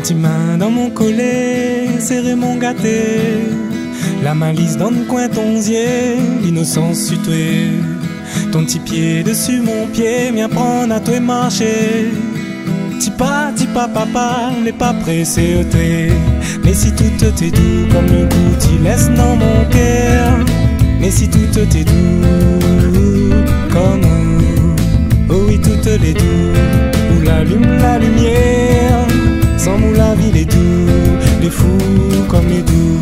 Tes mains dans mon collet, serré mon gâté, la malice dans le coin tonzier, l'innocence sur toi. Ton petit pied dessus mon pied, m'y apprendre à toi marcher. Ti pas, papa, n'est pas pressé au thé. Mais si tout t'est doux comme le goût, t'y laisse dans mon cœur. Mais si tout t'est doux comme oh oui, tout est doux. Où l'allume la lumière, sans mou la vie est doux, les fous comme les doux.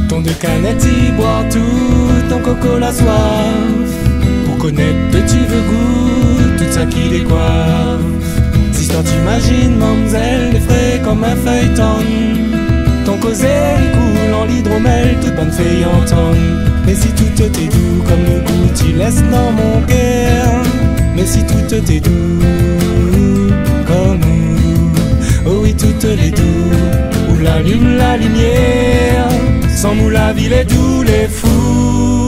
Ton de canettes y boire tout, ton coco la soif. Pour connaître de tu veux goût, tout ça qui décoiffe. Si toi t'imagines, mademoiselle, les frais comme un feuilleton. Ton causé il coule en l'hydromel, toute bonne feuille en tonne. Mais si tout t'est doux comme le goût, tu laisses dans mon cœur. Mais si tout t'est doux comme oh oui, tout est doux. Où l'allume la lumière, sans nous la ville est doux les fous.